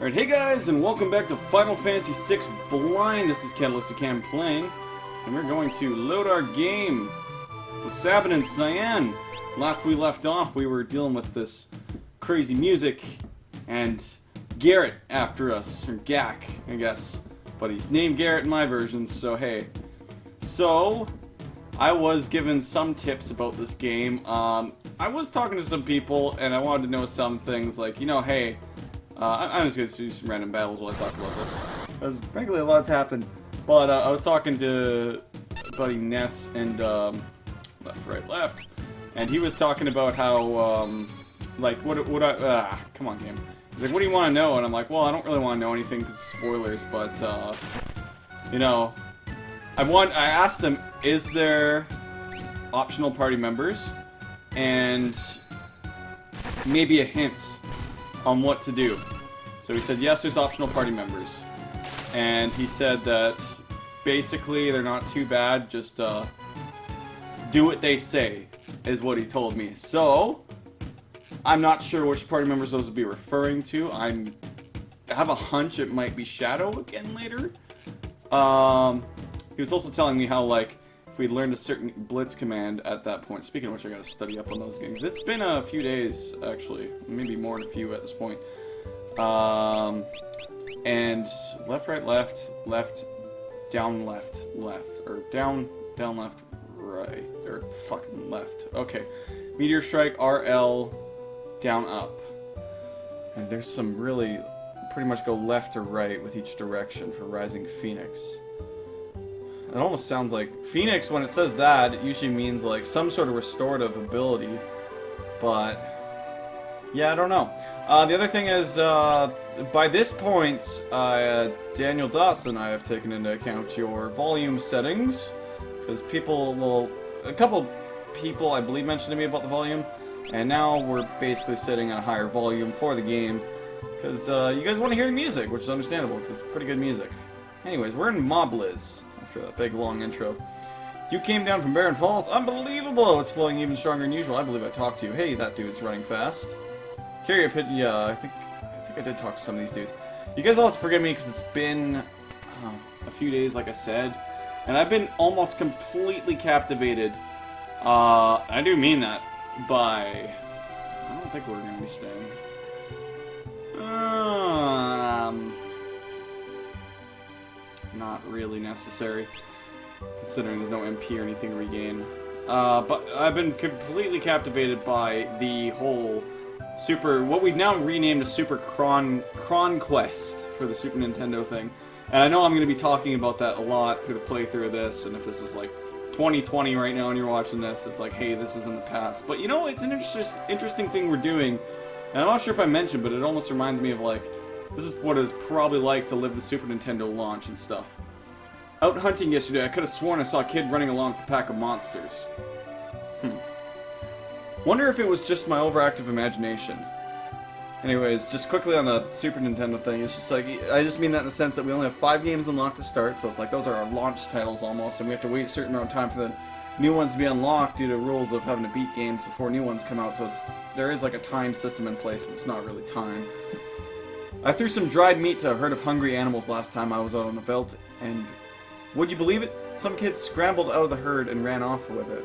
Alright, hey guys, and welcome back to Final Fantasy VI Blind. This is Catalyst Cam playing, and we're going to load our game with Sabin and Cyan. Last we left off, we were dealing with this crazy music, and Garrett after us, or Gak, I guess. But he's named Garrett in my version, so hey. So, I was given some tips about this game. I was talking to some people, and I wanted to know some things, like, you know, hey, I'm just going to do some random battles while I talk about this. Because, frankly, a lot's happened. But I was talking to buddy Ness and left, right, left. And he was talking about how, like, come on, game. He's like, what do you want to know? And I'm like, well, I don't really want to know anything because spoilers, but, you know, I asked him, is there optional party members? And maybe a hint on what to do. So he said, yes, there's optional party members. And he said that basically they're not too bad, just do what they say, is what he told me. So, I'm not sure which party members those would be referring to. I have a hunch it might be Shadow again later. He was also telling me how, like, if we learned a certain Blitz command at that point. Speaking of which, I gotta study up on those games. It's been a few days, actually. Maybe more than a few at this point. And left, right, left, left, down, left, left. Or down, left, right. Or fucking left. Okay. Meteor Strike, RL, down, up. And there's some really... pretty much go left or right with each direction for Rising Phoenix. It almost sounds like Phoenix, when it says that, it usually means like some sort of restorative ability. But yeah, I don't know. The other thing is, by this point, Daniel Dawson, I have taken into account your volume settings, because a couple people I believe mentioned to me about the volume, and now we're basically setting a higher volume for the game, because you guys want to hear the music, which is understandable, because it's pretty good music. Anyways, we're in Mobliz. After that big long intro. You came down from Barren Falls. Unbelievable! It's flowing even stronger than usual. I believe I talked to you. Hey, that dude's running fast. Carry a pit. Yeah, I think I did talk to some of these dudes. You guys all have to forgive me because it's been a few days, like I said, and I've been almost completely captivated. I do mean that by. I don't think we're going to be staying. Not really necessary, considering there's no MP or anything to regain. But I've been completely captivated by the whole what we've now renamed a Super Quest for the Super Nintendo thing. And I know I'm going to be talking about that a lot through the playthrough of this, and if this is like 2020 right now and you're watching this, it's like, hey, this is in the past. But you know, it's an interesting thing we're doing, and I'm not sure if I mentioned, but it almost reminds me of like, this is what it was probably like to live the Super Nintendo launch and stuff. Out hunting yesterday, I could have sworn I saw a kid running along with a pack of monsters. Wonder if it was just my overactive imagination. Anyways, just quickly on the Super Nintendo thing, it's just like, I just mean that in the sense that we only have 5 games unlocked to start, so it's like those are our launch titles almost, and we have to wait a certain amount of time for the new ones to be unlocked due to rules of having to beat games before new ones come out, so there is like a time system in place, but it's not really time. I threw some dried meat to a herd of hungry animals last time I was out on the veldt, and would you believe it? Some kids scrambled out of the herd and ran off with it.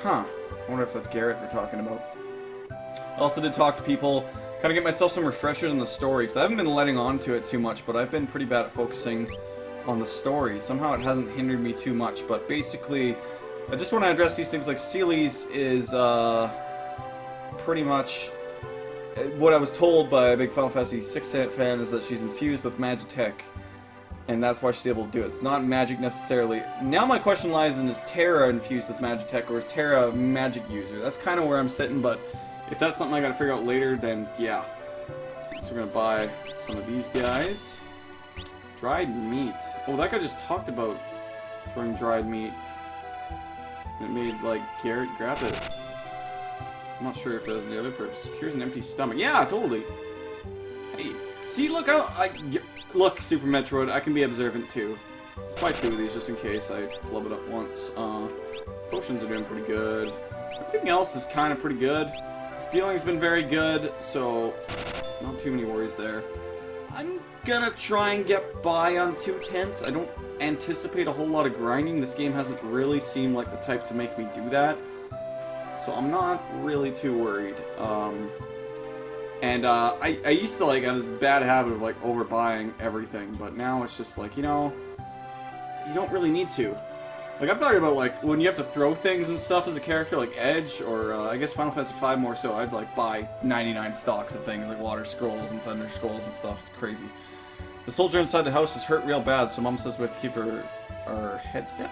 Huh. I wonder if that's Garrett we're talking about. I also did talk to people, kind of get myself some refreshers on the story, because I haven't been letting on to it too much, but I've been pretty bad at focusing on the story. Somehow it hasn't hindered me too much, but basically, I just want to address these things like Celes is, pretty much... What I was told by a big Final Fantasy VI fan is that she's infused with Magitech, and that's why she's able to do it. It's not magic necessarily. Now my question lies in, is Terra infused with Magitech, or is Terra a magic user? That's kind of where I'm sitting, but if that's something I gotta figure out later, then yeah. So we're gonna buy some of these guys. Dried meat. Oh, that guy just talked about throwing dried meat. It made, like, Garrett grab it. I'm not sure if it has any other purpose. Cures an empty stomach. Yeah, totally. Hey, see, look how look, Super Metroid. I can be observant too. Let's buy 2 of these just in case I flub it up once. Potions are doing pretty good. Everything else is kind of pretty good. Stealing's been very good, so not too many worries there. I'm gonna try and get by on 2 tenths. I don't anticipate a whole lot of grinding. This game hasn't really seemed like the type to make me do that. So I'm not really too worried. I used to like have this bad habit of like overbuying everything, but now it's just like, you know, you don't really need to. Like, I'm talking about like when you have to throw things and stuff as a character, like Edge, or I guess Final Fantasy V more so, I'd like buy 99 stocks of things like Water Scrolls and Thunder Scrolls and stuff. It's crazy. The soldier inside the house is hurt real bad, so Mom says we have to keep our heads down.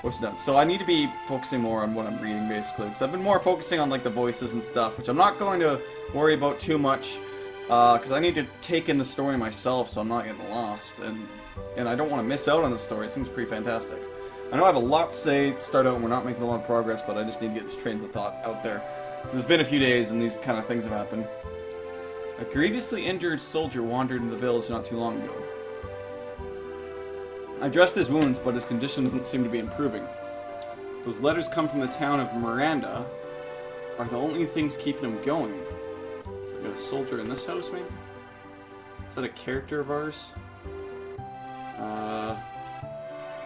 What's done? So I need to be focusing more on what I'm reading, basically, because I've been more focusing on like the voices and stuff, which I'm not going to worry about too much, because I need to take in the story myself, so I'm not getting lost, and I don't want to miss out on the story. It seems pretty fantastic. I know I have a lot to say to start out, and we're not making a lot of progress, but I just need to get these trains of thought out there. It's been a few days, and these kind of things have happened. A grievously injured soldier wandered into the village not too long ago. I dressed his wounds, but his condition doesn't seem to be improving. Those letters come from the town of Miranda are the only things keeping him going. So we got a soldier in this house, maybe? Is that a character of ours?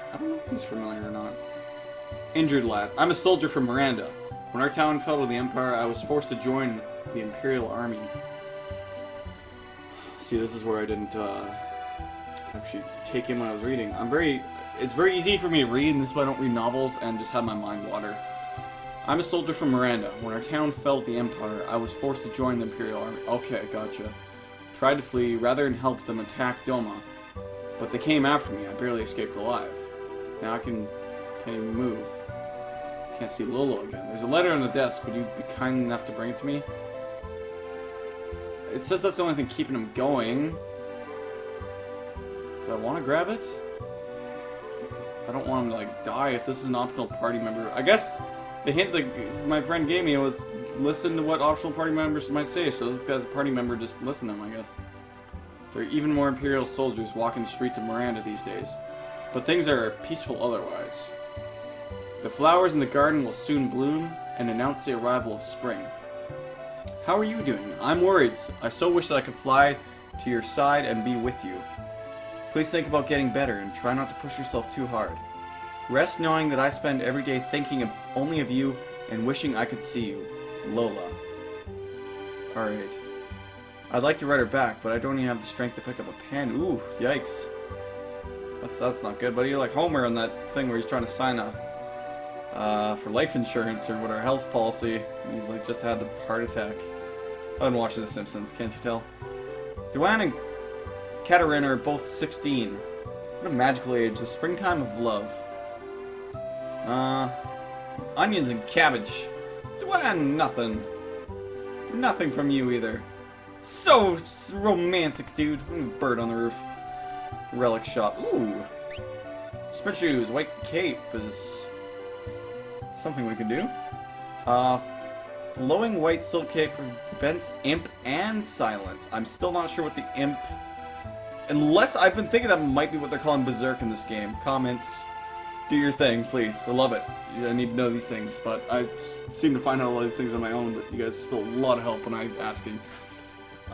I don't know if he's familiar or not. Injured lad. I'm a soldier from Miranda. When our town fell to the Empire, I was forced to join the Imperial Army. See, this is where I didn't actually take in when I was reading. It's very easy for me to read, and this is why I don't read novels and just have my mind wander. I'm a soldier from Miranda. When our town fell to the Empire, I was forced to join the Imperial Army. Okay, gotcha. Tried to flee rather than help them attack Doma, but they came after me. I barely escaped alive. Now I can't even move. Can't see Lolo again. There's a letter on the desk. Would you be kind enough to bring it to me? It says that's the only thing keeping him going. Do I want to grab it? I don't want him to like die if this is an optional party member. I guess the hint that my friend gave me was listen to what optional party members might say. So this guy's a party member, just listen to him, I guess. There are even more Imperial soldiers walking the streets of Miranda these days. But things are peaceful otherwise. The flowers in the garden will soon bloom and announce the arrival of spring. How are you doing? I'm worried. I so wish that I could fly to your side and be with you. Please think about getting better and try not to push yourself too hard. Rest knowing that I spend every day thinking only of you and wishing I could see you. Lola. Alright. I'd like to write her back, but I don't even have the strength to pick up a pen. Ooh, yikes. That's not good, but you're like Homer on that thing where he's trying to sign for life insurance or whatever, health policy, and he's like just had a heart attack. I've been watching The Simpsons, can't you tell? Duane and Katarina are both 16. What a magical age, the springtime of love. Onions and cabbage. Duane, nothing. Nothing from you either. So romantic, dude. Bird on the roof. Relic shop. Ooh. Sprint shoes. White cape is something we can do. Flowing white silk cape prevents imp and silence. I'm still not sure what the imp... Unless I've been thinking that might be what they're calling Berserk in this game. Comments. Do your thing, please. I love it. I need to know these things, but I seem to find out a lot of these things on my own, but you guys still a lot of help when I'm asking.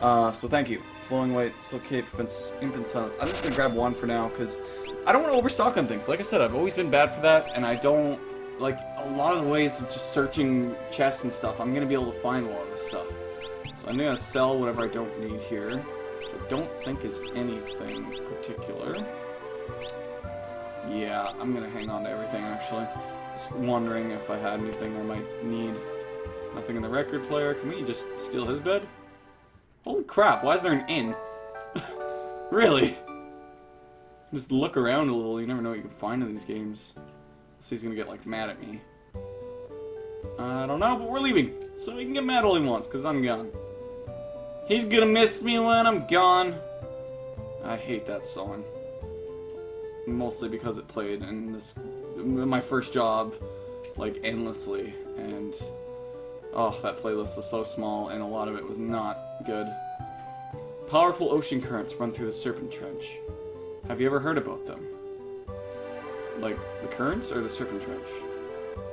So thank you. Flowing white silk cape prevents imp and silence. I'm just gonna grab one for now, because I don't want to overstock on things. Like I said, I've always been bad for that, and I don't... Like, a lot of the ways of just searching chests and stuff, I'm gonna be able to find a lot of this stuff. So I'm gonna sell whatever I don't need here. Which I don't think is anything particular. Yeah, I'm gonna hang on to everything, actually. Just wondering if I had anything I might need. Nothing in the record player. Can we just steal his bed? Holy crap, why is there an inn? Really? Just look around a little, you never know what you can find in these games. So he's gonna get, like, mad at me. I don't know, but we're leaving. So he can get mad all he wants, because I'm gone. He's gonna miss me when I'm gone. I hate that song. Mostly because it played in my first job, like, endlessly. And, oh, that playlist was so small, and a lot of it was not good. Powerful ocean currents run through the Serpent Trench. Have you ever heard about them? Like, the currents or the Serpent Trench?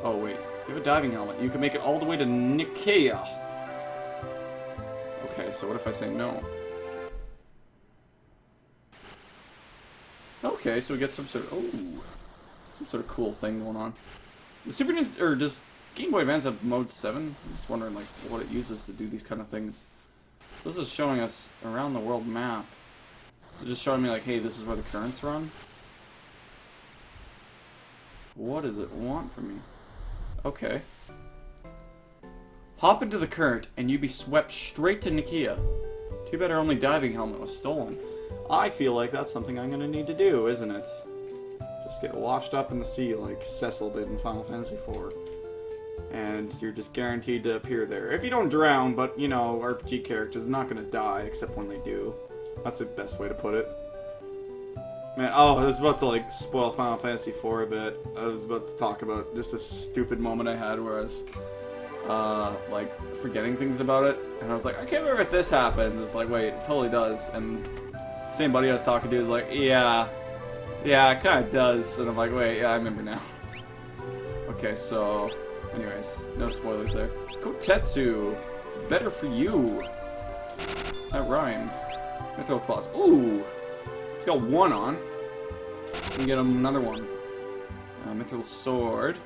Oh, wait. You have a diving helmet. You can make it all the way to Nicaea. Okay, so what if I say no? Okay, so we get some sort of some sort of cool thing going on. The Super Nintendo, or does Game Boy Advance have Mode 7? I'm just wondering like what it uses to do these kind of things. This is showing us around the world map. So just showing me like, hey, this is where the currents run. What does it want from me? Okay. Hop into the current and you be swept straight to Nikia. Too bad our only diving helmet was stolen. I feel like that's something I'm gonna need to do, isn't it? Just get washed up in the sea like Cecil did in Final Fantasy IV. And you're just guaranteed to appear there. If you don't drown, but, you know, RPG characters are not gonna die, except when they do. That's the best way to put it. Man, oh, I was about to, like, spoil Final Fantasy IV a bit. I was about to talk about just a stupid moment I had where I was, like, forgetting things about it. And I was like, I can't remember if this happens. It's like, wait, it totally does. And the same buddy I was talking to is like, yeah, it kind of does. And I'm like, wait, yeah, I remember now. Okay, so, anyways, no spoilers there. Kotetsu, it's better for you. That rhymed. Mythical Claws. Ooh! It's got one on. We can get him another one. Mythical Sword.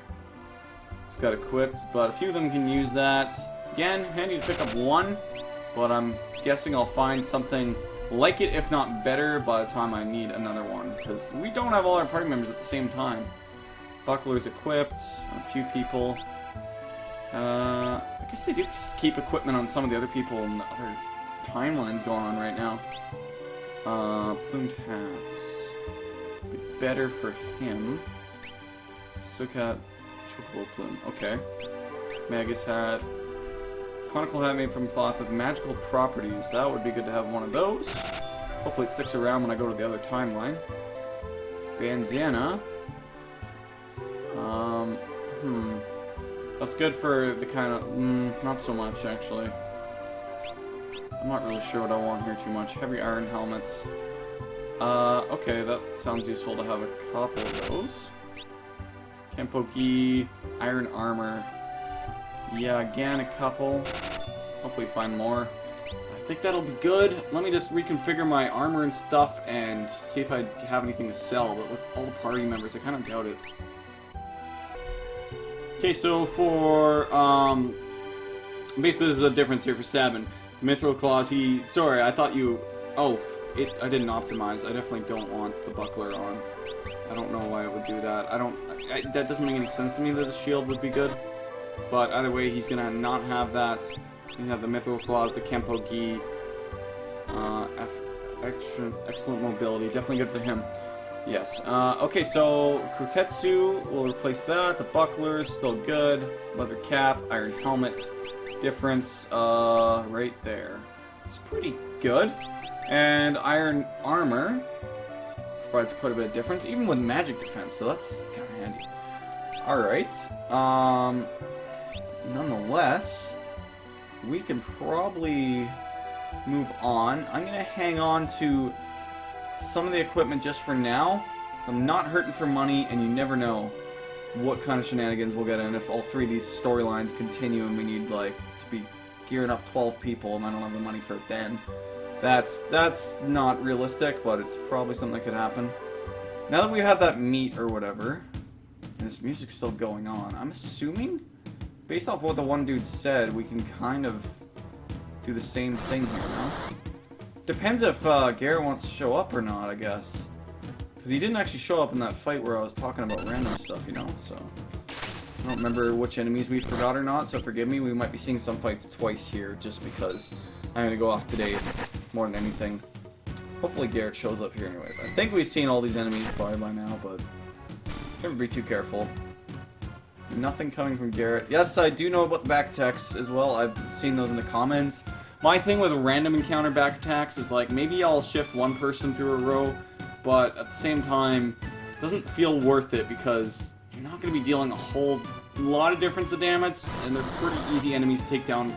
It's got equipped, but a few of them can use that. Again, handy to pick up one, but I'm guessing I'll find something like it, if not better, by the time I need another one. Because we don't have all our party members at the same time. Buckler's equipped on a few people. I guess they do keep equipment on some of the other people in the other timelines going on right now. Plumed hats. Be better for him. Sukat, chocobo plume. Okay. Magus hat. Conical hat made from cloth with magical properties. That would be good to have one of those. Hopefully it sticks around when I go to the other timeline. Bandana. That's good for the kind of... not so much, actually. I'm not really sure what I want here too much. Heavy iron helmets. Okay, that sounds useful to have a couple of those. Kenpo-gi, iron armor. Yeah, again, a couple. Hopefully find more. I think that'll be good. Let me just reconfigure my armor and stuff and see if I have anything to sell. But with all the party members, I kind of doubt it. Okay, so for, basically this is the difference here for Sabin. Mythical Claws, sorry, I thought you, I didn't optimize. I definitely don't want the buckler on. I don't know why it would do that. That doesn't make any sense to me that the shield would be good. But either way, he's gonna not have that. You have the Mythical Claws, the Kenpo-gi, excellent mobility, definitely good for him. Yes. Okay, so Kotetsu will replace that. The buckler is still good. Leather cap, iron helmet. Difference, right there. It's pretty good. And iron armor provides quite a bit of difference, even with magic defense, so that's kind of handy. Alright. Nonetheless, we can probably move on. I'm gonna hang on to some of the equipment just for now. I'm not hurting for money, and you never know what kind of shenanigans we'll get in if all three of these storylines continue and we need, like, to be gearing up 12 people and I don't have the money for it then. That's not realistic, but it's probably something that could happen. Now that we have that meat or whatever, and this music's still going on, I'm assuming, based off what the one dude said, we can kind of do the same thing here, no? Depends if Garrett wants to show up or not, I guess. Because he didn't actually show up in that fight where I was talking about random stuff, you know, so... I don't remember which enemies we forgot or not, so forgive me. We might be seeing some fights twice here, just because I'm going to go off today more than anything. Hopefully Garrett shows up here anyways. I think we've seen all these enemies probably by now, but never be too careful. Nothing coming from Garrett. Yes, I do know about the back attacks as well. I've seen those in the comments. My thing with random encounter back attacks is like, maybe I'll shift one person through a row, but at the same time, it doesn't feel worth it because you're not going to be dealing a whole lot of difference of damage, and they're pretty easy enemies to take down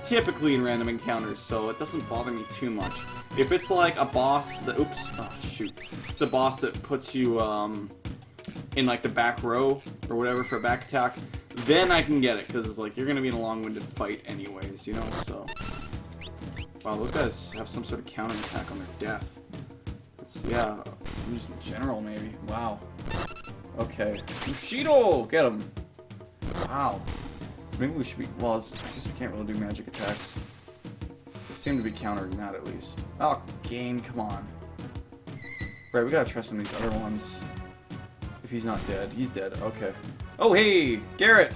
typically in random encounters, so it doesn't bother me too much. If it's like a boss that, it's a boss that puts you in like the back row or whatever for a back attack, then I can get it, because it's like you're going to be in a long-winded fight anyways, you know, so... Wow, those guys have some sort of counter attack on their death. Yeah, just in general, maybe. Wow. Okay. Bushido! Get him! Wow. So maybe we should be... Well, I guess we can't really do magic attacks. They seem to be countering that, at least. Oh, game, come on. Right, we gotta trust in these other ones. If he's not dead. He's dead. Okay. Oh, hey! Garrett!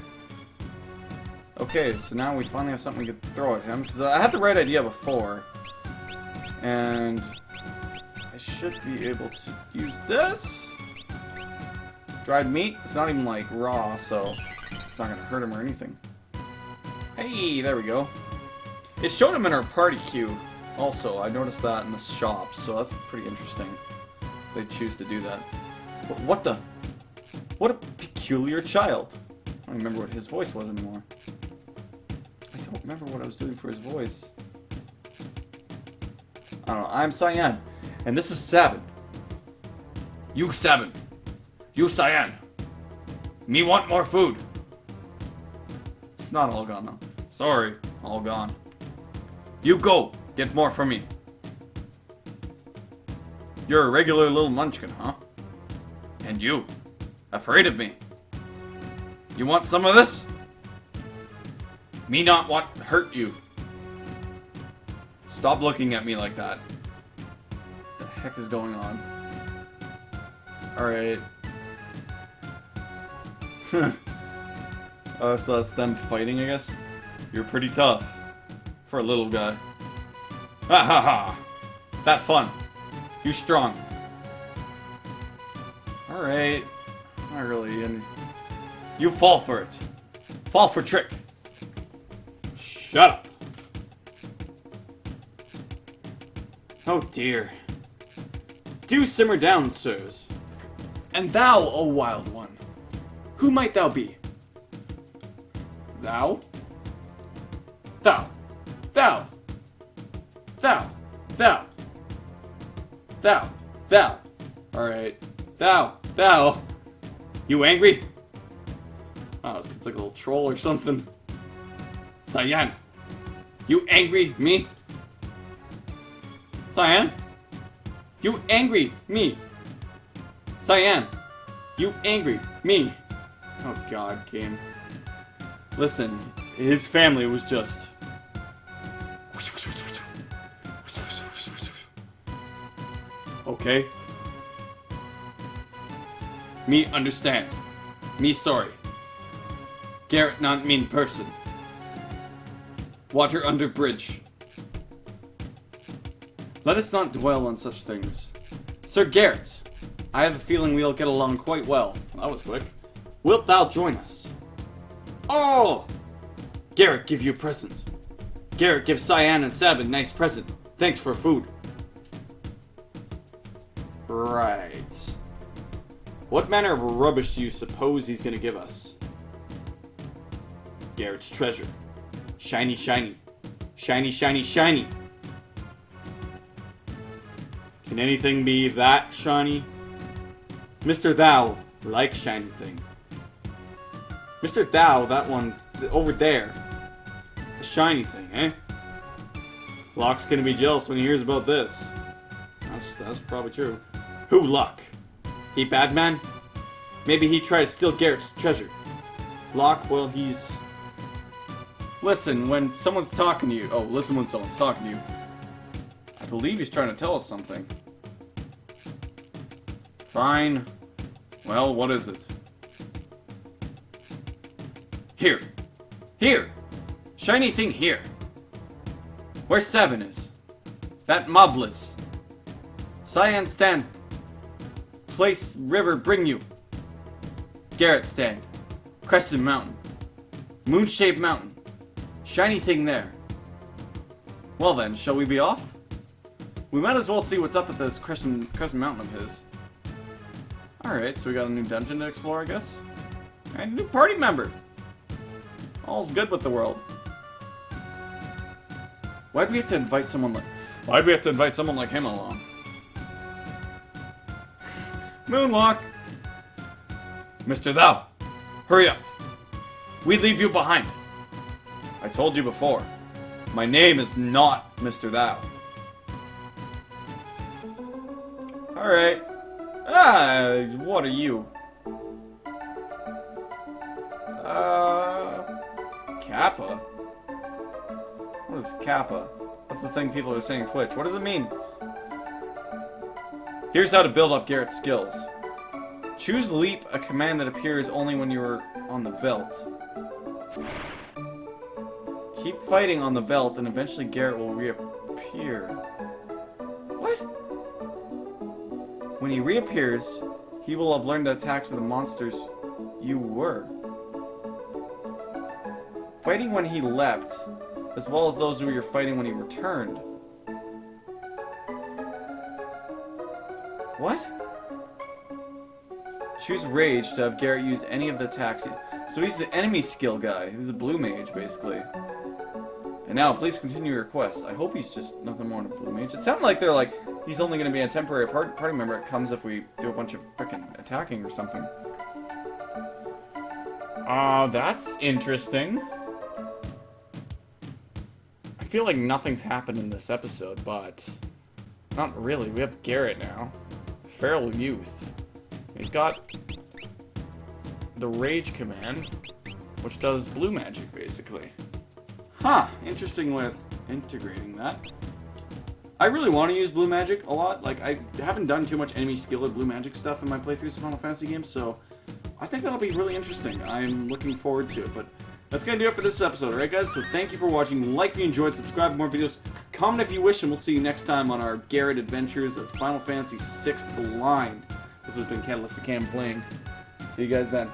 Okay, so now we finally have something we could throw at him. Because I had the right idea before. And... I should be able to use this. Dried meat. It's not even, like, raw, so... It's not gonna hurt him or anything. Hey, there we go. It showed him in our party queue. Also, I noticed that in the shop, so that's pretty interesting. They choose to do that. But what the... What a peculiar child. I don't remember what his voice was anymore. I don't remember what I was doing for his voice. I don't know. I'm Cyan, and this is Sabin. You Sabin. You Cyan. Me want more food. It's not all gone though. Sorry, all gone. You go. Get more from me. You're a regular little munchkin, huh? And you. Afraid of me. You want some of this? Me not want to hurt you. Stop looking at me like that. What the heck is going on? Alright. Oh, so that's them fighting, I guess? You're pretty tough. For a little guy. Ha ha ha! That fun. You strong. Alright. Not really. And you fall for it. Fall for trick. Shut up. Oh dear. Do simmer down, sirs. And thou, O wild one, who might thou be? Thou? Thou. Thou. Thou. Thou. Thou. Thou. Alright. Thou. Thou. You angry? Oh, this kid's like a little troll or something. Cyan. You angry me? Cyan? You angry me? Cyan. You angry me? Oh god, game. Listen, his family was just... Okay. Me understand. Me sorry. Garrett not mean person. Water under bridge. Let us not dwell on such things. Sir Garrett, I have a feeling we'll get along quite well. That was quick. Wilt thou join us? Oh! Garrett give you a present. Garrett give Cyan and Sabin a nice present. Thanks for food. Right. What manner of rubbish do you suppose he's gonna give us? Garrett's treasure. Shiny, shiny. Shiny, shiny, shiny. Can anything be that shiny? Mr. Thou, like shiny thing. Mr. Thou, that one over there. The shiny thing, eh? Locke's gonna be jealous when he hears about this. That's probably true. Who, Locke? He bad man? Maybe he tried to steal Garrett's treasure. Locke, well, he's... Listen when someone's talking to you. Oh, listen when someone's talking to you. I believe he's trying to tell us something. Fine. Well, what is it? Here. Here! Shiny thing here. Where Sabin is? That mobless. Cyan stand. Place river bring you. Garrett stand. Crescent mountain. Moon-shaped mountain. Shiny thing there. Well then, shall we be off? We might as well see what's up with this Crescent mountain of his. Alright, so we got a new dungeon to explore, I guess. And a new party member. All's good with the world. Why'd we have to invite someone like him along? Moonwalk! Mr. Thou! Hurry up! We leave you behind! I told you before. My name is not Mr. Thou. Alright. Ah, what are you? Kappa? What is Kappa? That's the thing people are saying Twitch. What does it mean? Here's how to build up Garrett's skills. Choose Leap, a command that appears only when you are on the Veld. Keep fighting on the Veld, and eventually Garrett will reappear. What? When he reappears, he will have learned the attacks of the monsters you were. Fighting when he leapt, as well as those who you're fighting when he returned. What? Choose Rage to have Garrett use any of the attacks. So he's the enemy skill guy. He's the blue mage, basically. And now, please continue your quest. I hope he's just nothing more than a blue mage. It sounded like they're like, he's only going to be a temporary party member. It comes if we do a bunch of frickin' attacking or something. That's interesting. I feel like nothing's happened in this episode, but not really. We have Garrett now. Feral Youth. He's got the Rage command, which does blue magic, basically. Huh. Interesting way of integrating that. I really want to use blue magic a lot. Like, I haven't done too much enemy skill or blue magic stuff in my playthroughs of Final Fantasy games, so I think that'll be really interesting. I'm looking forward to it, but that's going to do it for this episode, alright guys? So thank you for watching. Like if you enjoyed, subscribe for more videos, comment if you wish, and we'll see you next time on our Garrett Adventures of Final Fantasy VI Blind. This has been Catalyst the Cam playing. See you guys then.